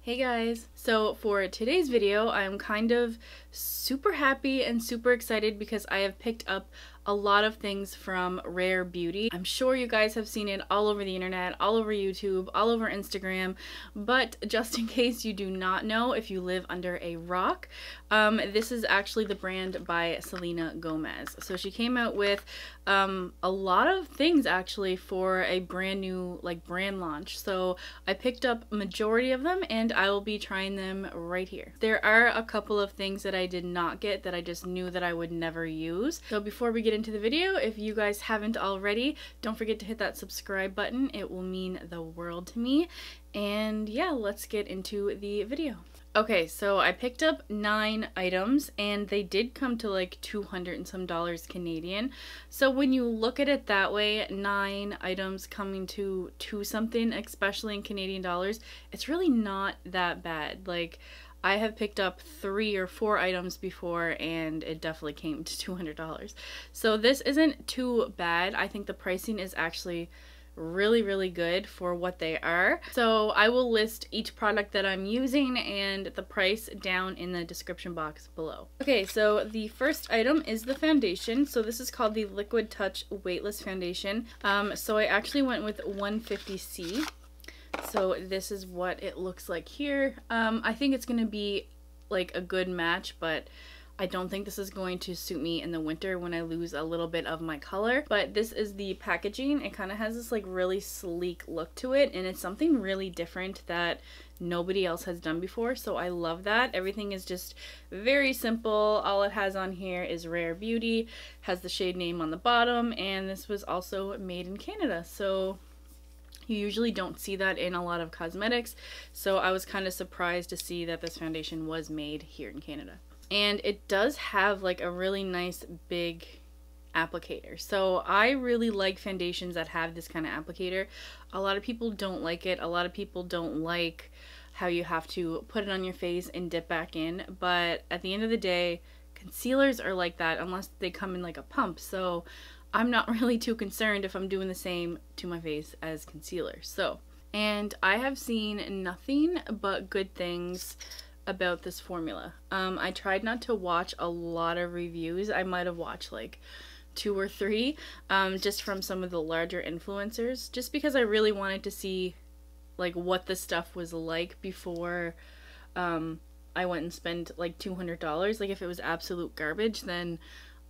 Hey guys! So for today's video, I'm kind of super happy and super excited because I have picked up a lot of things from Rare Beauty. I'm sure you guys have seen it all over the internet, all over YouTube, all over Instagram, but just in case you do not know, if you live under a rock, this is actually the brand by Selena Gomez. So she came out with a lot of things actually for a brand new brand launch. So I picked up a majority of them and I will be trying them right here. There are a couple of things that I did not get that I just knew that I would never use. So before we get into the video, if you guys haven't already, don't forget to hit that subscribe button. It will mean the world to me. And yeah, let's get into the video. Okay, so I picked up 9 items and they did come to like $200 and some Canadian. So when you look at it that way, 9 items coming to something, especially in Canadian dollars, it's really not that bad. Like, I have picked up 3 or 4 items before and it definitely came to $200. So this isn't too bad. I think the pricing is actually really good for what they are. So I will list each product that I'm using and the price down in the description box below. Okay, so the first item is the foundation. So this is called the Liquid Touch Weightless Foundation. So I actually went with 150C. So this is what it looks like here. I think it's gonna be like a good match, but I don't think this is going to suit me in the winter when I lose a little bit of my color. But this is the packaging. It kind of has this like really sleek look to it, and it's something really different that nobody else has done before, so I love that. Everything is just very simple. All it has on here is Rare Beauty, has the shade name on the bottom, and this was also made in Canada, so you usually don't see that in a lot of cosmetics, so I was kind of surprised to see that this foundation was made here in Canada. And it does have like a really nice big applicator. So I really like foundations that have this kind of applicator. A lot of people don't like it. A lot of people don't like how you have to put it on your face and dip back in. But at the end of the day, concealers are like that unless they come in like a pump. So I'm not really too concerned if I'm doing the same to my face as concealer. So, and I have seen nothing but good things about this formula. I tried not to watch a lot of reviews. I might have watched like 2 or 3 just from some of the larger influencers, just because I really wanted to see like what the stuff was like before I went and spent like $200. Like if it was absolute garbage, then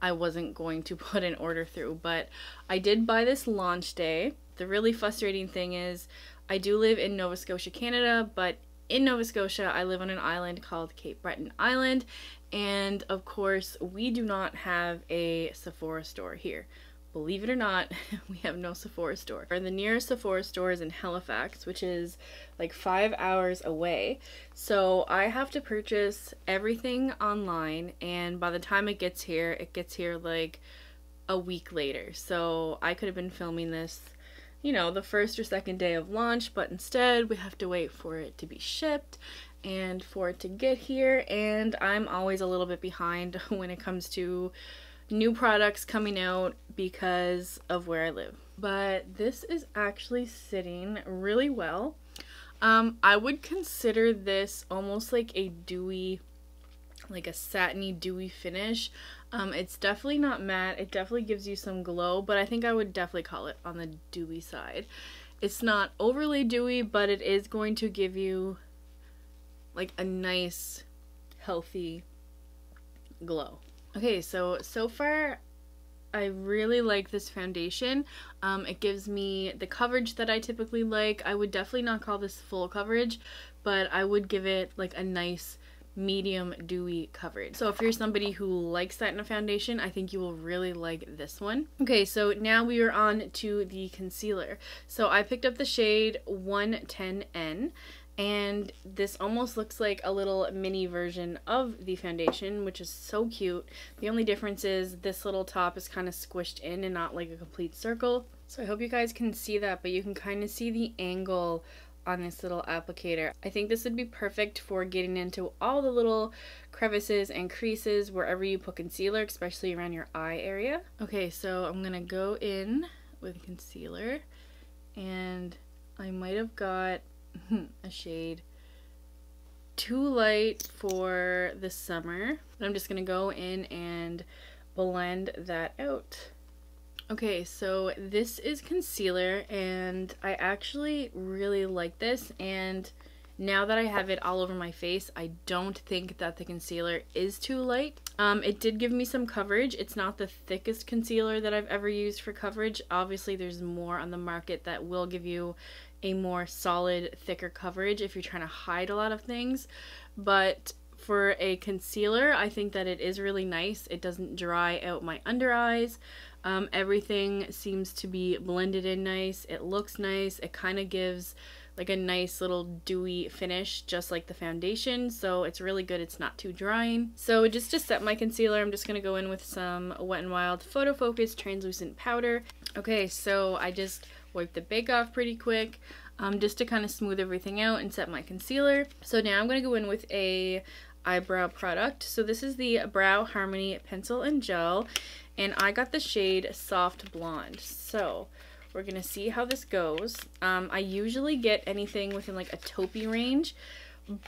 I wasn't going to put an order through. But I did buy this launch day. The really frustrating thing is I do live in Nova Scotia, Canada, but in Nova Scotia, I live on an island called Cape Breton Island, and of course, we do not have a Sephora store here. Believe it or not, we have no Sephora store. The nearest Sephora store is in Halifax, which is like 5 hours away. So I have to purchase everything online, and by the time it gets here like a week later. So I could have been filming this, you know, the first or second day of launch, but instead we have to wait for it to be shipped and for it to get here, and I'm always a little bit behind when it comes to new products coming out because of where I live. But this is actually sitting really well. I would consider this almost like a dewy, like a satiny dewy finish. It's definitely not matte. It definitely gives you some glow, but I think I would definitely call it on the dewy side. It's not overly dewy, but it is going to give you like a nice, healthy glow. Okay, so far I really like this foundation. It gives me the coverage that I typically like. I would definitely not call this full coverage, but I would give it like a nice medium dewy coverage. So if you're somebody who likes that in a foundation, I think you will really like this one. Okay, so now we are on to the concealer. So I picked up the shade 110N, and this almost looks like a little mini version of the foundation, which is so cute. The only difference is this little top is kind of squished in and not like a complete circle. So I hope you guys can see that, but you can kind of see the angle on this little applicator. I think this would be perfect for getting into all the little crevices and creases wherever you put concealer, especially around your eye area. Okay, so I'm gonna go in with concealer, and I might have got a shade too light for the summer. I'm just gonna go in and blend that out. Okay, so this is concealer, and I actually really like this, and now that I have it all over my face, I don't think that the concealer is too light. It did give me some coverage. It's not the thickest concealer that I've ever used for coverage. Obviously, there's more on the market that will give you a more solid, thicker coverage if you're trying to hide a lot of things. But for a concealer, I think that it is really nice. It doesn't dry out my under eyes. Everything seems to be blended in nice. It looks nice. It kind of gives like a nice little dewy finish, just like the foundation. So it's really good. It's not too drying. So just to set my concealer, I'm just going to go in with some Wet n Wild Photo Focus translucent powder. Okay, so I just wiped the bake off pretty quick, just to kind of smooth everything out and set my concealer. So now I'm going to go in with a eyebrow product. So this is the Brow Harmony Pencil and Gel, and I got the shade Soft Blonde. So we're gonna see how this goes. I usually get anything within like a taupey range,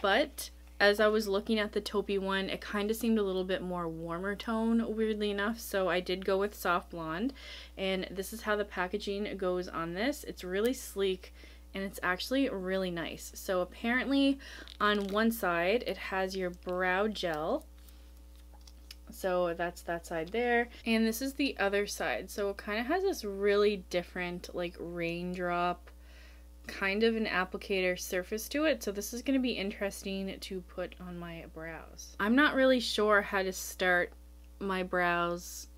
but as I was looking at the taupey one, it kind of seemed a little bit more warmer tone, weirdly enough, so I did go with Soft Blonde, and this is how the packaging goes on this. It's really sleek, and it's actually really nice. So apparently on one side it has your brow gel, so that's that side there, and this is the other side. So it kind of has this really different like raindrop kind of an applicator surface to it, so this is going to be interesting to put on my brows. I'm not really sure how to start my brows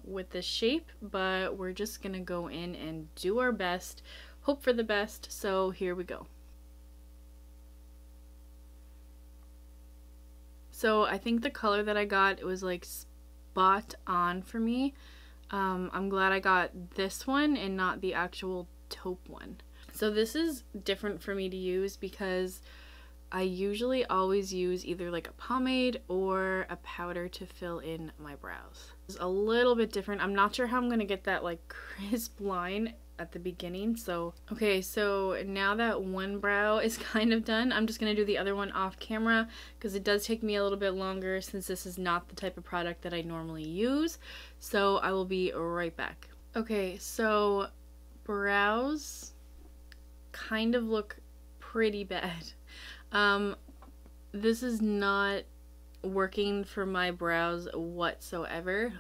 with this shape, but we're just gonna go in and do our best, hope for the best. So here we go. So I think the color that I got, it was like spot on for me. I'm glad I got this one and not the actual taupe one. So this is different for me to use because I usually always use either like a pomade or a powder to fill in my brows. It's a little bit different. I'm not sure how I'm gonna get that like crisp line at the beginning. So okay, so now that one brow is kind of done, I'm just gonna do the other one off camera because it does take me a little bit longer since this is not the type of product that I normally use. So I will be right back. Okay, so brows kind of look pretty bad. This is not working for my brows whatsoever.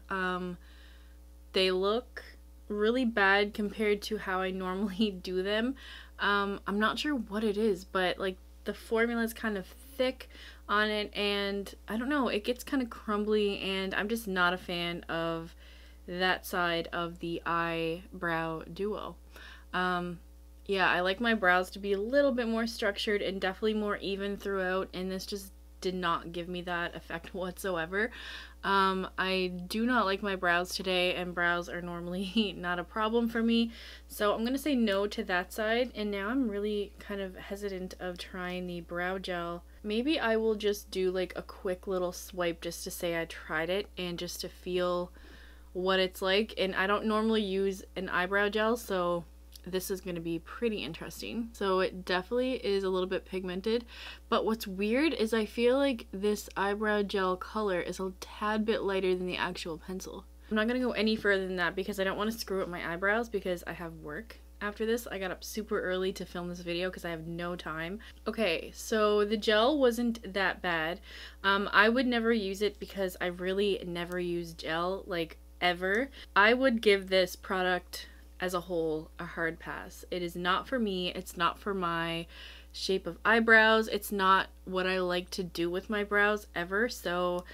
They look really bad compared to how I normally do them. I'm not sure what it is, but like the formula is kind of thick on it, and I don't know, it gets kind of crumbly, and I'm just not a fan of that side of the eyebrow duo. Yeah, I like my brows to be a little bit more structured and definitely more even throughout, and this just did not give me that effect whatsoever. I do not like my brows today, and brows are normally not a problem for me, so I'm gonna say no to that side. And now I'm really kind of hesitant of trying the brow gel. Maybe I will just do like a quick little swipe just to say I tried it and just to feel what it's like. And I don't normally use an eyebrow gel, so this is going to be pretty interesting. So it definitely is a little bit pigmented, but what's weird is I feel like this eyebrow gel color is a tad bit lighter than the actual pencil. I'm not going to go any further than that because I don't want to screw up my eyebrows because I have work after this. I got up super early to film this video because I have no time. Okay, so the gel wasn't that bad. I would never use it because I really never use gel, like ever. I would give this product as a whole a hard pass. It is not for me. It's not for my shape of eyebrows. It's not what I like to do with my brows ever. So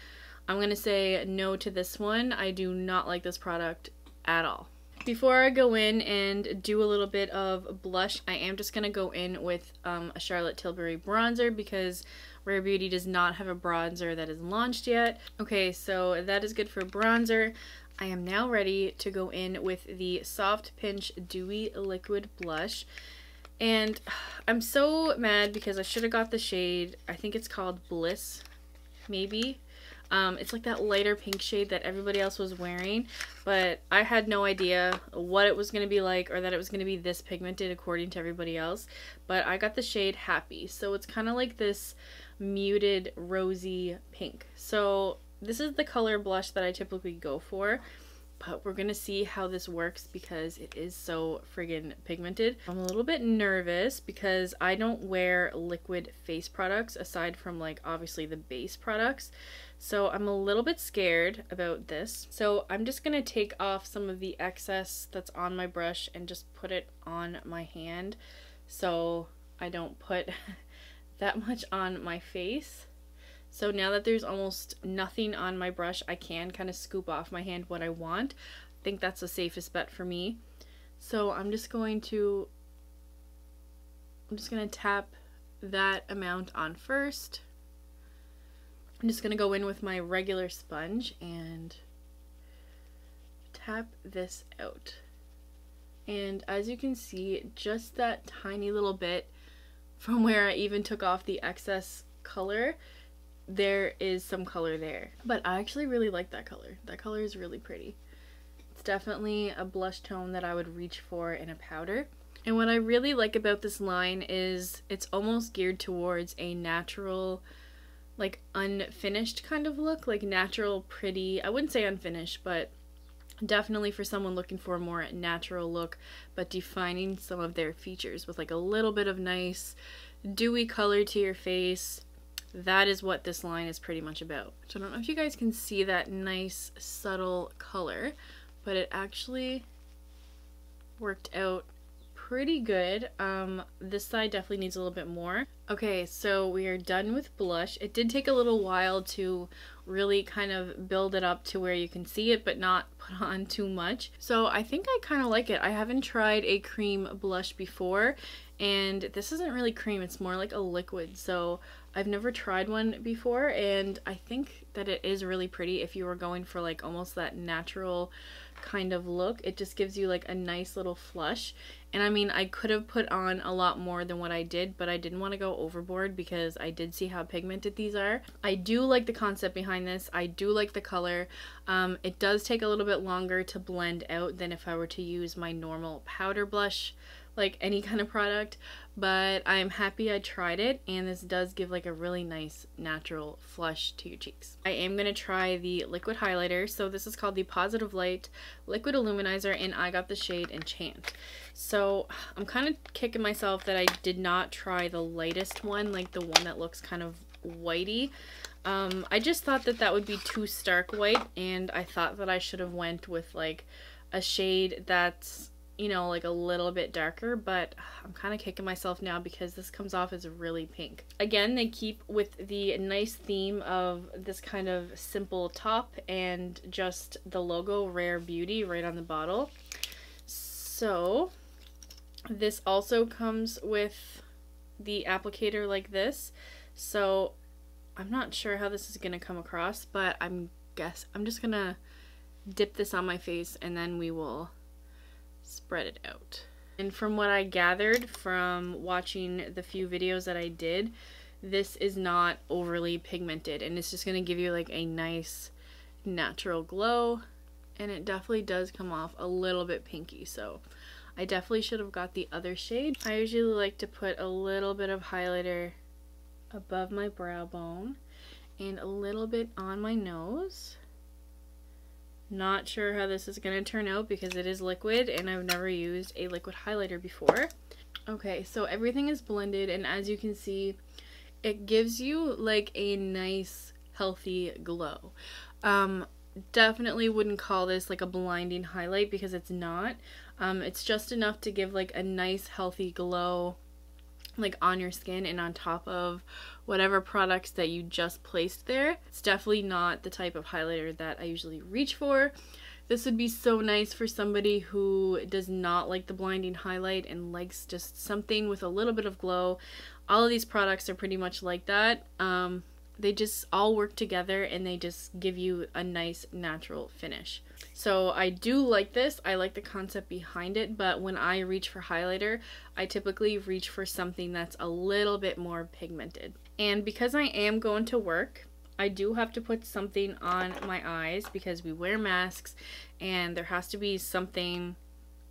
I'm gonna say no to this one. I do not like this product at all. Before I go in and do a little bit of blush, I am just gonna go in with a Charlotte Tilbury bronzer because Rare Beauty does not have a bronzer that is launched yet. Okay, so that is good for bronzer. I am now ready to go in with the Soft Pinch Dewy Liquid Blush. And I'm so mad because I should have got the shade, I think it's called Bliss, maybe. It's like that lighter pink shade that everybody else was wearing, but I had no idea what it was going to be like or that it was going to be this pigmented according to everybody else. But I got the shade Happy, so it's kind of like this muted rosy pink. So this is the color blush that I typically go for, but we're gonna see how this works because it is so friggin' pigmented. I'm a little bit nervous because I don't wear liquid face products aside from like obviously the base products. So I'm a little bit scared about this. So I'm just gonna take off some of the excess that's on my brush and just put it on my hand so I don't put that much on my face. So now that there's almost nothing on my brush, I can kind of scoop off my hand what I want. I think that's the safest bet for me. So I'm just going to tap that amount on first. I'm just going to go in with my regular sponge and tap this out. And as you can see, just that tiny little bit from where I even took off the excess color, there is some color there. But I actually really like that color. That color is really pretty. It's definitely a blush tone that I would reach for in a powder. And what I really like about this line is it's almost geared towards a natural, like unfinished kind of look, like natural, pretty. I wouldn't say unfinished, but definitely for someone looking for a more natural look, but defining some of their features with like a little bit of nice dewy color to your face. That is what this line is pretty much about. So I don't know if you guys can see that nice subtle color, but it actually worked out pretty good. This side definitely needs a little bit more. Okay, so we are done with blush. It did take a little while to really kind of build it up to where you can see it but not put on too much. So I think I kind of like it. I haven't tried a cream blush before, and this isn't really cream, it's more like a liquid. So I've never tried one before, and I think that it is really pretty if you were going for like almost that natural kind of look. It just gives you like a nice little flush. And I mean, I could have put on a lot more than what I did, but I didn't want to go overboard because I did see how pigmented these are. I do like the concept behind this. I do like the color. It does take a little bit longer to blend out than if I were to use my normal powder blush, like any kind of product, but I'm happy I tried it, and this does give like a really nice natural flush to your cheeks. I am going to try the liquid highlighter. So this is called the Positive Light Liquid Illuminizer, and I got the shade Enchant. So I'm kind of kicking myself that I did not try the lightest one, like the one that looks kind of whitey. I just thought that that would be too stark white, and I thought that I should have went with like a shade that's, you know, like a little bit darker, but I'm kind of kicking myself now because this comes off as really pink. Again, they keep with the nice theme of this kind of simple top and just the logo Rare Beauty right on the bottle. So this also comes with the applicator like this. So I'm not sure how this is going to come across, but I'm just going to dip this on my face and then we will spread it out. And from what I gathered from watching the few videos that I did, this is not overly pigmented, and it's just going to give you like a nice natural glow, and it definitely does come off a little bit pinky. So I definitely should have got the other shade. I usually like to put a little bit of highlighter above my brow bone and a little bit on my nose. Not sure how this is going to turn out because it is liquid and I've never used a liquid highlighter before. Okay, so everything is blended, and as you can see, it gives you like a nice healthy glow. Definitely wouldn't call this like a blinding highlight because it's not. It's just enough to give like a nice healthy glow like on your skin and on top of whatever products that you just placed there. It's definitely not the type of highlighter that I usually reach for. This would be so nice for somebody who does not like the blinding highlight and likes just something with a little bit of glow. All of these products are pretty much like that. They just all work together and they just give you a nice natural finish. So I do like this. I like the concept behind it, but when I reach for highlighter, I typically reach for something that's a little bit more pigmented. And because I am going to work, I do have to put something on my eyes because we wear masks, and there has to be something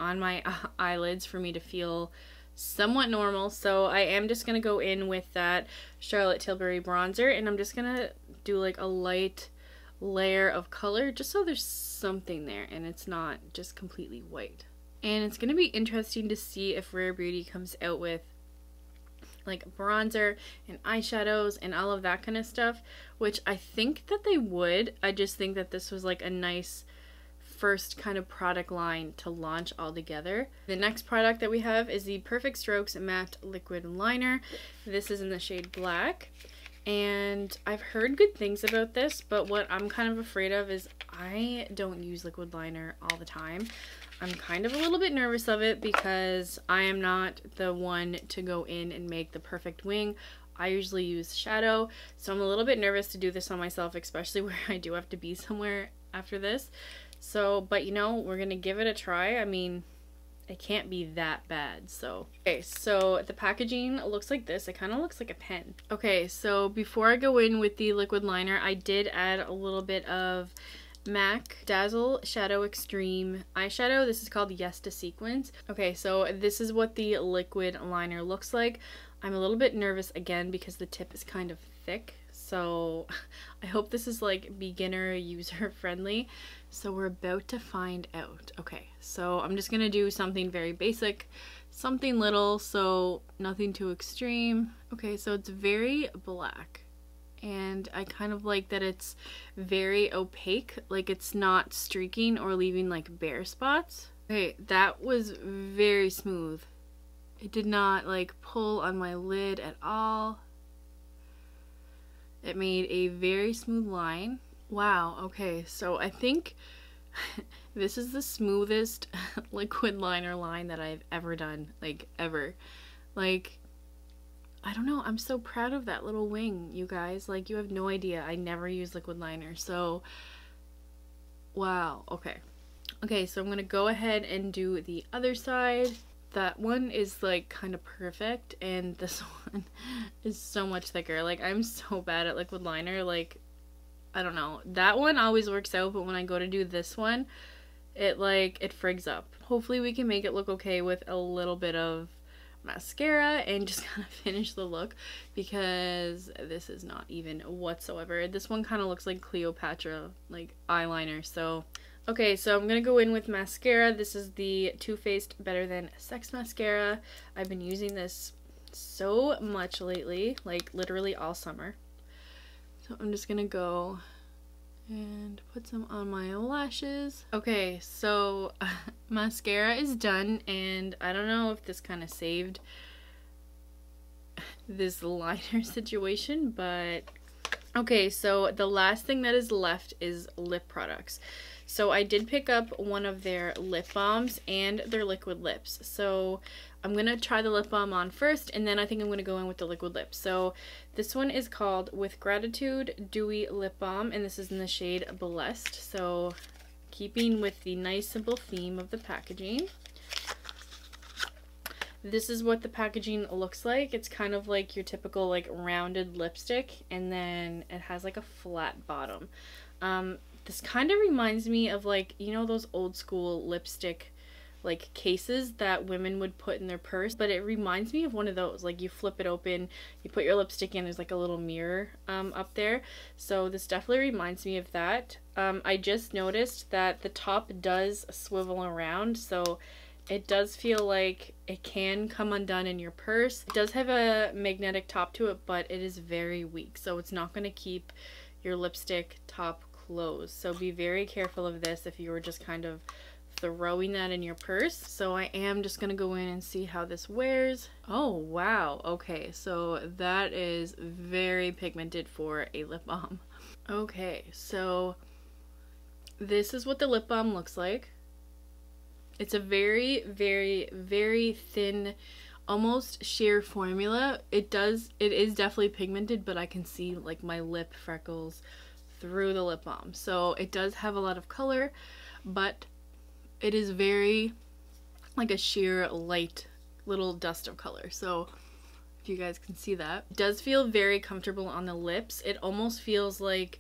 on my eyelids for me to feel somewhat normal, so I am just gonna go in with that Charlotte Tilbury bronzer, and I'm just gonna do like a light layer of color just so there's something there and it's not just completely white. And it's gonna be interesting to see if Rare Beauty comes out with like bronzer and eyeshadows and all of that kind of stuff, which I think that they would. I just think that this was like a nice first kind of product line to launch all together. The next product that we have is the Perfect Strokes Matte Liquid Liner. This is in the shade Black, and I've heard good things about this, but what I'm kind of afraid of is I don't use liquid liner all the time. I'm kind of a little bit nervous of it because I am not the one to go in and make the perfect wing. I usually use shadow, so I'm a little bit nervous to do this on myself, especially where I do have to be somewhere after this. So, but you know, we're gonna give it a try. I mean, it can't be that bad. So okay, so the packaging looks like this. It kind of looks like a pen. Okay, so before I go in with the liquid liner, I did add a little bit of MAC Dazzle Shadow Extreme eyeshadow. This is called Yes to Sequence. Okay, so this is what the liquid liner looks like. I'm a little bit nervous again because the tip is kind of thick, so I hope this is like beginner user friendly. So we're about to find out. Okay, so I'm just gonna do something very basic, something little, so nothing too extreme. Okay, so it's very black, and I kind of like that it's very opaque, like it's not streaking or leaving like bare spots. Okay, that was very smooth. It did not like pull on my lid at all. It made a very smooth line. Wow, okay, so I think this is the smoothest liquid liner line that I've ever done, like ever. Like, I don't know, I'm so proud of that little wing, you guys. Like, you have no idea. I never use liquid liner, so wow. Okay. Okay, so I'm gonna go ahead and do the other side. That one is like kind of perfect, and this one is so much thicker. Like, I'm so bad at liquid liner. Like, I don't know. That one always works out, but when I go to do this one, it frigs up. Hopefully we can make it look okay with a little bit of mascara and just kind of finish the look, because this is not even whatsoever. This one kind of looks like Cleopatra like eyeliner. So okay, so I'm gonna go in with mascara. This is the Too Faced Better Than Sex mascara. I've been using this so much lately, like literally all summer. So I'm just gonna go and put some on my lashes. Okay, so mascara is done, and I don't know if this kind of saved this liner situation, but okay, so the last thing that is left is lip products. So I did pick up one of their lip balms and their liquid lips. So I'm going to try the lip balm on first, and then I think I'm going to go in with the liquid lips. So this one is called With Gratitude Dewy Lip Balm, and this is in the shade Blessed. So keeping with the nice simple theme of the packaging, this is what the packaging looks like. It's kind of like your typical like rounded lipstick, and then it has like a flat bottom. This kind of reminds me of like, you know, those old school lipstick like cases that women would put in their purse, but it reminds me of one of those. Like, you flip it open, you put your lipstick in, there's like a little mirror up there. So this definitely reminds me of that. I just noticed that the top does swivel around, so it does feel like it can come undone in your purse. It does have a magnetic top to it, but it is very weak, so it's not going to keep your lipstick top closed. So be very careful of this if you were just kind of throwing that in your purse. So I am just going to go in and see how this wears. Oh, wow. Okay, so that is very pigmented for a lip balm. Okay, so this is what the lip balm looks like. It's a very, very, very thin, almost sheer formula. It is definitely pigmented, but I can see like my lip freckles through the lip balm. So it does have a lot of color, but it is very like a sheer light little dust of color. So if you guys can see that, it does feel very comfortable on the lips. It almost feels like,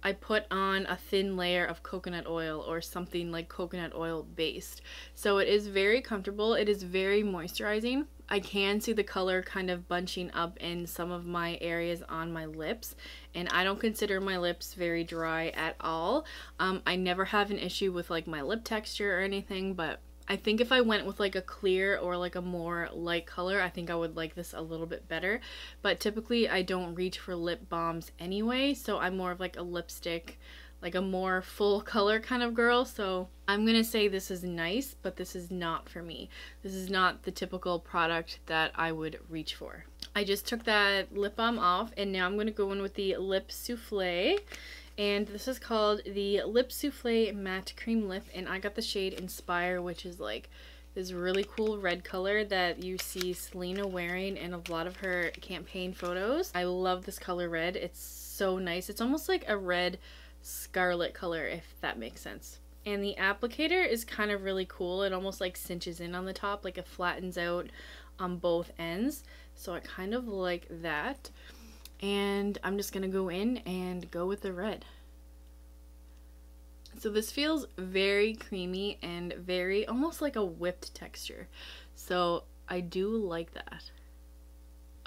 I put on a thin layer of coconut oil or something like coconut oil based. So it is very comfortable. It is very moisturizing. I can see the color kind of bunching up in some of my areas on my lips, and I don't consider my lips very dry at all. I never have an issue with like my lip texture or anything, but I think if I went with like a clear or like a more light color, I think I would like this a little bit better. But typically I don't reach for lip balms anyway, so I'm more of like a lipstick, like a more full color kind of girl. So I'm gonna say this is nice, but this is not for me. This is not the typical product that I would reach for. I just took that lip balm off, and now I'm gonna go in with the Lip Soufflè. And this is called the Lip Soufflè Matte Cream Lip, and I got the shade Inspire, which is like this really cool red color that you see Selena wearing in a lot of her campaign photos. I love this color red. It's so nice. It's almost like a red scarlet color, if that makes sense. And the applicator is kind of really cool. It almost like cinches in on the top, like it flattens out on both ends. So I kind of like that. And I'm just gonna go in and go with the red. So this feels very creamy and very almost like a whipped texture. So I do like that.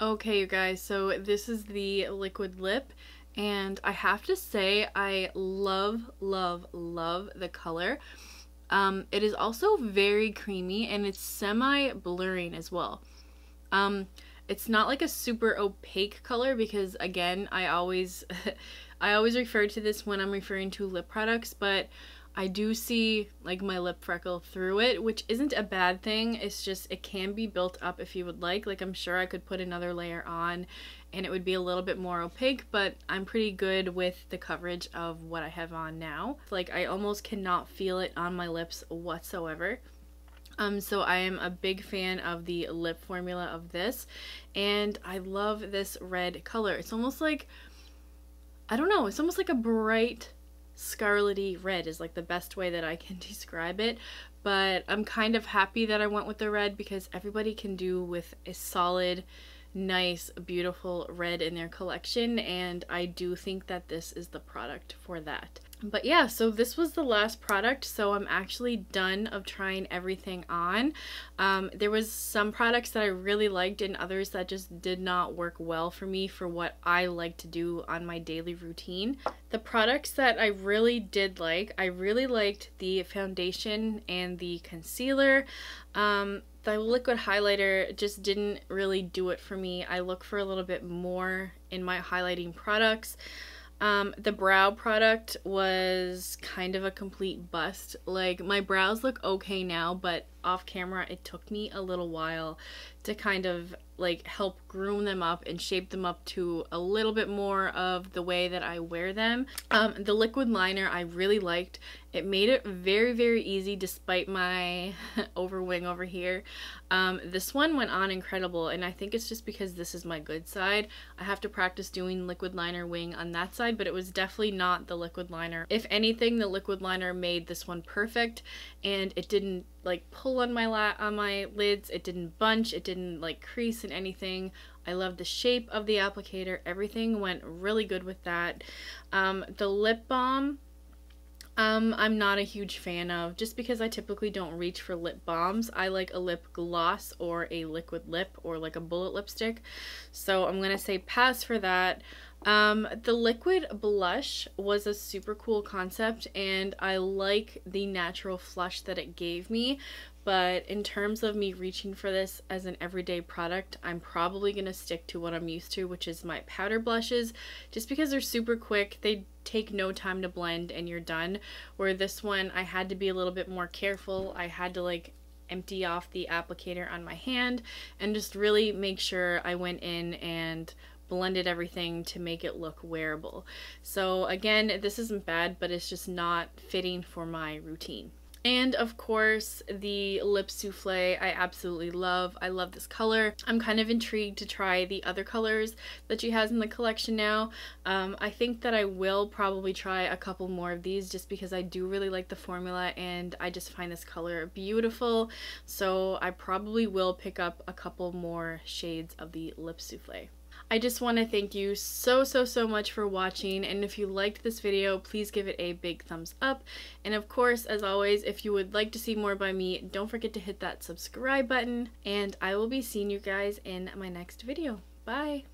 Okay, you guys, so this is the liquid lip, and I have to say I love, love, love the color. It is also very creamy, and it's semi-blurring as well. It's not like a super opaque color because, again, I always refer to this when I'm referring to lip products, but I do see like my lip freckle through it, which isn't a bad thing. It's just it can be built up if you would like. Like, I'm sure I could put another layer on and it would be a little bit more opaque, but I'm pretty good with the coverage of what I have on now. Like, I almost cannot feel it on my lips whatsoever. So I am a big fan of the lip formula of this, and I love this red color. It's almost like, I don't know, it's almost like a bright scarlety red is like the best way that I can describe it. But I'm kind of happy that I went with the red because everybody can do with a solid, nice, beautiful red in their collection, and I do think that this is the product for that. But yeah, so this was the last product, so I'm actually done of trying everything on. There was some products that I really liked and others that just did not work well for me for what I like to do on my daily routine. The products that I really did like, I really liked the foundation and the concealer. The liquid highlighter just didn't really do it for me. I look for a little bit more in my highlighting products. The brow product was kind of a complete bust. Like, my brows look okay now, but off camera it took me a little while to kind of like help groom them up and shape them up to a little bit more of the way that I wear them. The liquid liner I really liked. It made it very, very easy despite my overwing over here. This one went on incredible, and I think it's just because this is my good side. I have to practice doing liquid liner wing on that side, but it was definitely not the liquid liner. If anything, the liquid liner made this one perfect, and it didn't like pull on my lids, it didn't bunch, it didn't like crease in anything. I love the shape of the applicator. Everything went really good with that. The lip balm, I'm not a huge fan of, just because I typically don't reach for lip balms. I like a lip gloss or a liquid lip or like a bullet lipstick, so I'm gonna say pass for that. The liquid blush was a super cool concept, and I like the natural flush that it gave me, but in terms of me reaching for this as an everyday product, I'm probably gonna stick to what I'm used to, which is my powder blushes, just because they're super quick. They take no time to blend and you're done, where this one I had to be a little bit more careful. I had to like empty off the applicator on my hand and just really make sure I went in and blended everything to make it look wearable. So again, this isn't bad, but it's just not fitting for my routine. And of course, the Lip Soufflè I absolutely love. I love this color. I'm kind of intrigued to try the other colors that she has in the collection now. I think that I will probably try a couple more of these just because I do really like the formula and I just find this color beautiful. So I probably will pick up a couple more shades of the Lip Soufflè. I just want to thank you so much for watching, and if you liked this video, please give it a big thumbs up. And of course, as always, if you would like to see more by me, don't forget to hit that subscribe button, and I will be seeing you guys in my next video. Bye!